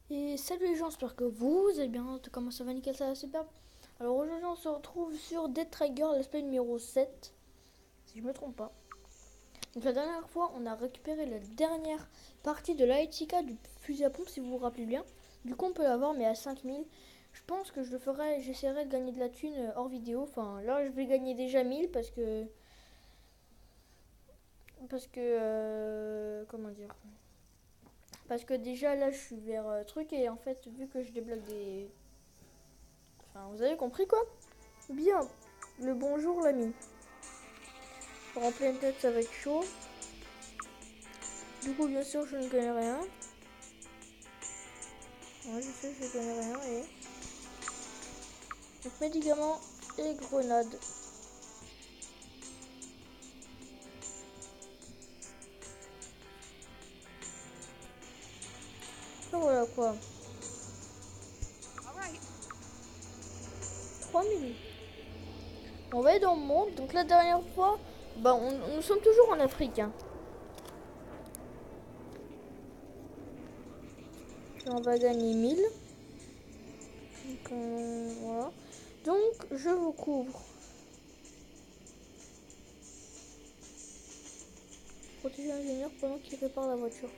Et salut les gens, j'espère que vous allez bien. Comment ça va, nickel, ça va super. Alors aujourd'hui on se retrouve sur Dead Trigger, let's play numéro 7, si je me trompe pas. Donc la dernière fois on a récupéré la dernière partie de l'Aitika du fusil à pompe, si vous vous rappelez bien. Du coup on peut l'avoir mais à 5000. Je pense que je le ferai, j'essaierai de gagner de la thune hors vidéo. Enfin là je vais gagner déjà 1000 comment dire. Parce que déjà là je suis vers truc et en fait vu que je débloque des... Enfin vous avez compris quoi. Bien, le bonjour l'ami. En pleine tête ça va être chaud. Du coup bien sûr je ne connais rien. Ouais, je sais je ne connais rien et... Donc médicaments et grenades. Et voilà quoi. 3000. On va être dans le monde. Donc la dernière fois, bah nous sommes toujours en Afrique. Hein. Et on va gagner 1000. Donc voilà. Donc je vous couvre. Protéger l'ingénieur pendant qu'il répare la voiture.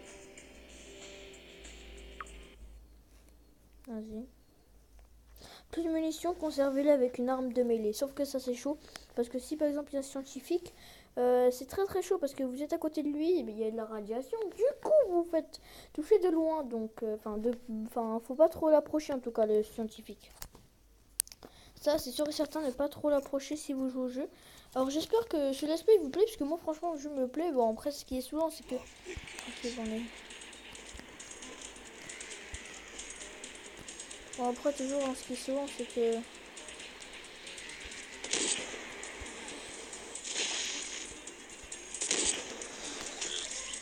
Vas-y. Plus de munitions, conservez-les avec une arme de mêlée. Sauf que ça c'est chaud. Parce que si par exemple il y a un scientifique, c'est très très chaud parce que vous êtes à côté de lui, il y a de la radiation. Du coup vous faites toucher de loin. Donc faut pas trop l'approcher en tout cas le scientifique. Ça c'est sûr et certain, ne pas trop l'approcher si vous jouez au jeu. Alors j'espère que ce let's play vous plaît. Parce que moi franchement le jeu me plaît. Bon après ce qui est souvent c'est que... Ok j'en ai... Bon après toujours ce qui est souvent c'est que...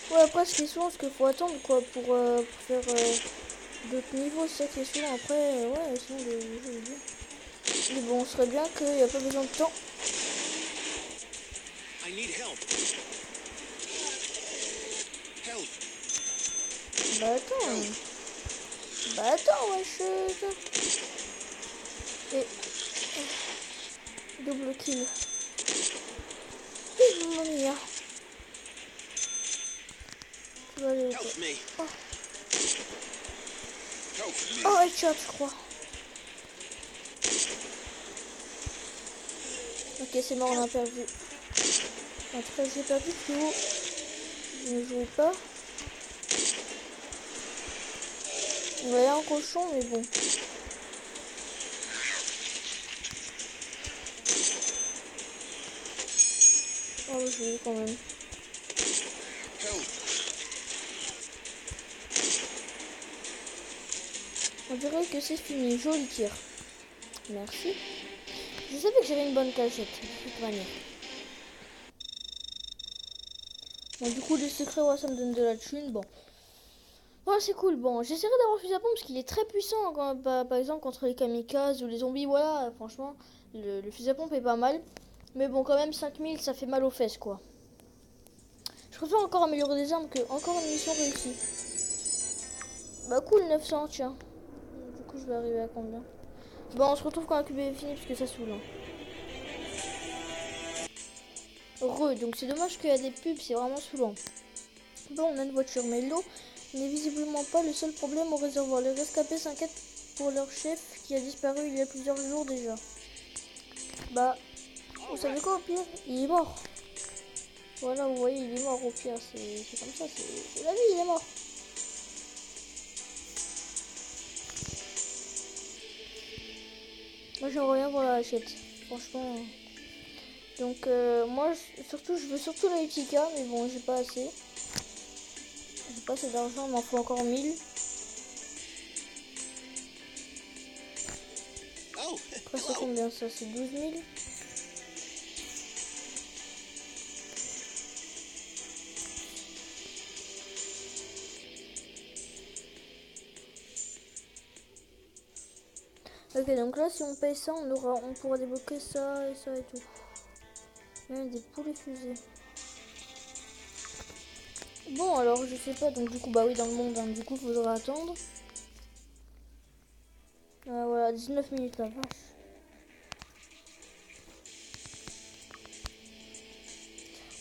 Ouais, après, ce qui est souvent, ce qu'il faut attendre, quoi, pour faire d'autres niveaux, c'est ça qui est souvent. Après, ouais, sinon, le jeu est bien. Mais bon, on serait bien qu'il n'y a pas besoin de temps. Bah attends. Bah attends, wesh. Et... double kill. Et mamma mia. Tu vas aller... Oh. Oh, headshot, je crois. Ok, c'est mort, on a perdu. En tout cas, j'ai perdu plus haut. Je ne jouais pas. On va aller en cochon, mais bon. Oh, je l'ai quand même. On dirait que c'est fini. Joli tir. Merci. Je savais que j'avais une bonne cachette. De toute manière. Bon, du coup, les secrets, ouais, ça me donne de la thune. Bon. Ouais, c'est cool. Bon, j'essaierai d'avoir fusil à pompe parce qu'il est très puissant. Quand, par exemple, contre les kamikazes ou les zombies. Voilà, franchement, le fusil à pompe est pas mal. Mais bon, quand même, 5000, ça fait mal aux fesses, quoi. Je préfère encore améliorer des armes que encore une mission réussie. Bah, cool, 900, tiens. Du coup, je vais arriver à combien? Bon, on se retrouve quand la QB est finie parce que ça saoule. Hein. Donc c'est dommage qu'il y a des pubs, c'est vraiment saoulant. Bon, on a une voiture, mais l'eau n'est visiblement pas le seul problème au réservoir. Les rescapés s'inquiètent pour leur chef qui a disparu il y a plusieurs jours déjà. Bah, vous savez quoi au pire? Il est mort. Voilà, vous voyez, il est mort au pire. C'est comme ça, c'est la vie, il est mort. Moi j'aimerais bien voir la hachette, franchement. Donc moi surtout je veux surtout la Utica, mais bon j'ai pas assez. J'ai pas assez d'argent, il m'en faut encore 1000. Après c'est combien ça? C'est 12 000. Ok, donc là si on paye ça, on pourra débloquer ça et ça et tout. Il y a des poulets fusées. Bon alors je sais pas, donc du coup bah oui dans le monde, hein, du coup faudra attendre. Voilà, 19 minutes la vache.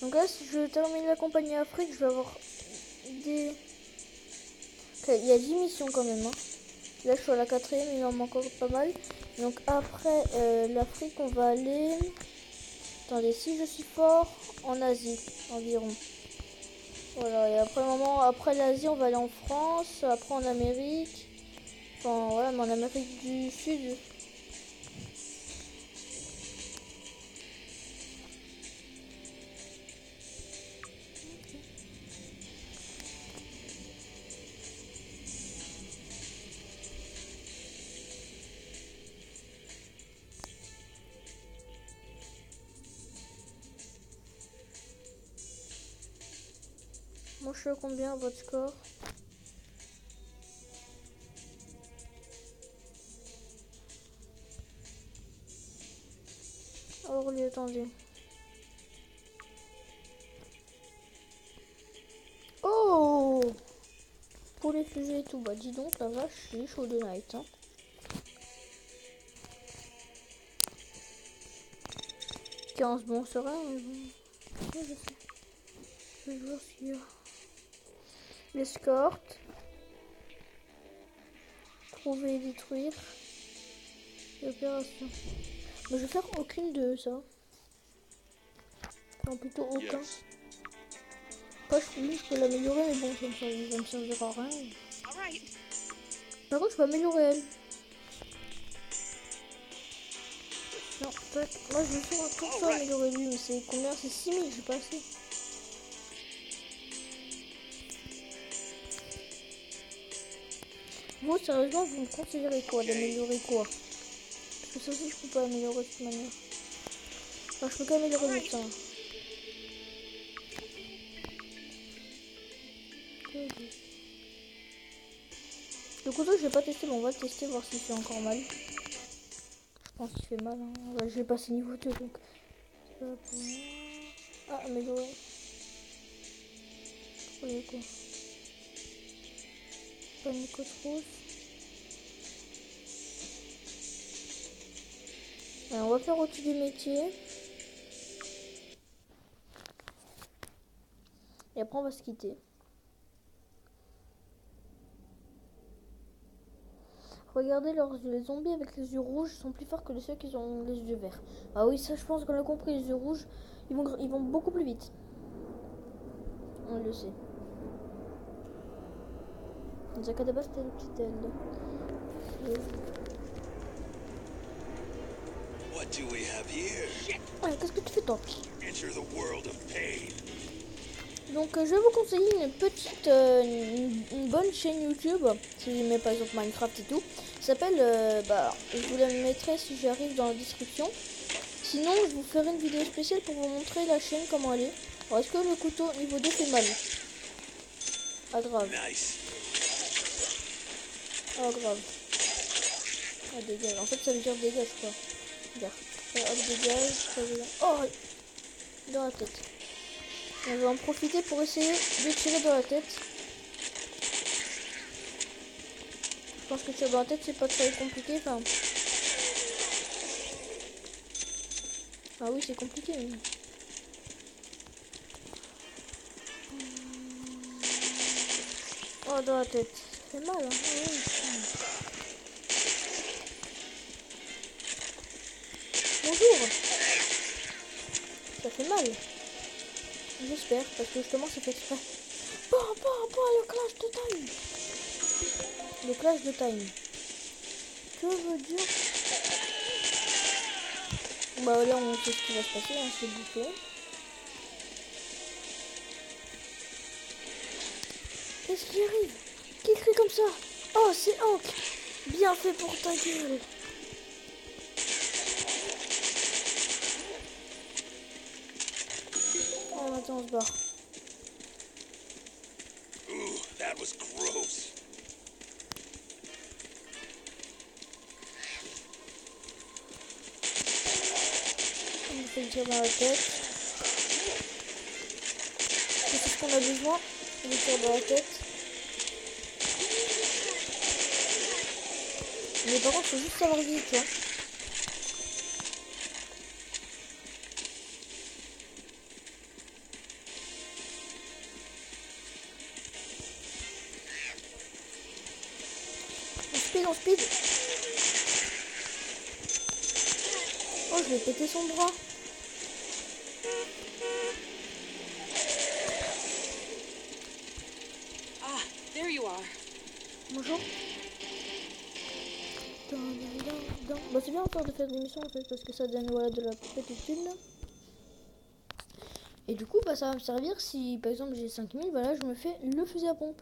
Donc là, si je termine la compagnie Afrique, je vais avoir des... Okay, il y a 10 missions quand même. Hein. Là, je suis à la 4e, il en manque encore pas mal. Donc après l'Afrique, on va aller... Attendez, si je suis fort, en Asie environ. Voilà, et après l'Asie, on va aller en France, après en Amérique. Enfin, voilà, mais en Amérique du Sud. Moi, je suis à combien, votre score? Alors, lui, attendez. Oh! Pour les fusées et tout, bah dis donc, la vache, il est chaud de night, hein. Bon, c'est rien, mais bon. Ouais, je sais. Je vais voir s'il y a... L'escorte. Trouver et détruire. Et opération. Mais je vais faire aucune de ça. Enfin, plutôt aucun. Pas, je peux l'améliorer, mais bon, ça me servira à rien. Par contre, je peux améliorer elle. Non, tac. Moi, je veux faire tout ça améliorer lui, mais c'est combien? C'est 6000, j'ai pas assez. Vous, sérieusement, vous me conseillerez quoi? D'améliorer quoi? Parce que ça aussi, je peux pas améliorer de cette manière. Enfin, je peux qu'améliorer le médecin. Le couteau, je vais pas tester, mais on va le tester, voir s'il fait encore mal. Je pense qu'il fait mal. Hein. Là, je vais passer niveau 2, donc... Ah, améliorer. Voyez quoi? Panique rouge. Alors, on va faire au-dessus des métiers. Et après, on va se quitter. Regardez, les zombies avec les yeux rouges sont plus forts que ceux qui ont les yeux verts. Ah oui, ça, je pense qu'on l'a compris. Les yeux rouges, ils vont beaucoup plus vite. On le sait. Zakadaba, c'était le petit aile. Qu'est-ce que tu fais, toi? Donc je vais vous conseiller une bonne chaîne YouTube, si vous aimez par exemple Minecraft et tout. Ça s'appelle, je vous la mettrai si j'arrive dans la description. Sinon, je vous ferai une vidéo spéciale pour vous montrer la chaîne, comment elle est. Alors, est-ce que le couteau niveau 2 fait mal? Ah, grave. Ah, grave. Ah, dégage. En fait, ça veut dire dégage, quoi. Regarde. Hop, dégage. Ça veut dire... Oh, dans la tête. On va en profiter pour essayer de tirer dans la tête. Je pense que tirer dans la tête, c'est pas très compliqué. Enfin... Ah oui, c'est compliqué. Mais... Oh, dans la tête. Ça fait mal, hein. Ah, oui. Bonjour. Ça fait mal. J'espère, parce que justement, c'est fait exprès. Le clash de time. Le clash de time. Que veut dire? Bah là, on sait ce qui va se passer, hein, c'est bouffé. Qu'est-ce qui arrive? Qui crie comme ça? Oh, c'est Hank. Bien fait pour ta gueule. Oh, attends, on se barre. Ooh, that was gross. On fait le tir dans la tête. C'est ce qu'on a besoin. Le tir dans la tête. Mais par contre, faut juste savoir vite, tu vois. En speed. Oh, je vais péter son bras. Ah, there you are. Bonjour. Bah, c'est bien encore de faire des missions en fait parce que ça donne voilà, de la petite thune. Et du coup bah, ça va me servir si par exemple j'ai 5000, voilà, je me fais le fusil à pompe.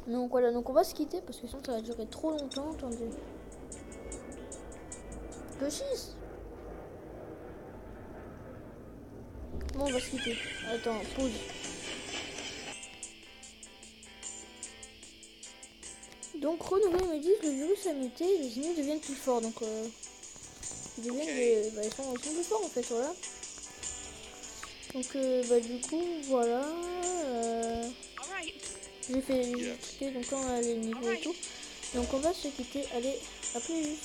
Donc voilà, donc on va se quitter parce que sinon ça va durer trop longtemps. Attendez. Le 6. Bon, on va se quitter. Attends, pause. Donc renouveler me dit le virus a muté, les ennemis deviennent plus forts. Donc ils deviennent ils sont plus forts en fait, voilà. Donc bah du coup voilà. J'ai cliqué donc on a les niveaux et tout. Donc on va se quitter. Allez, à plus.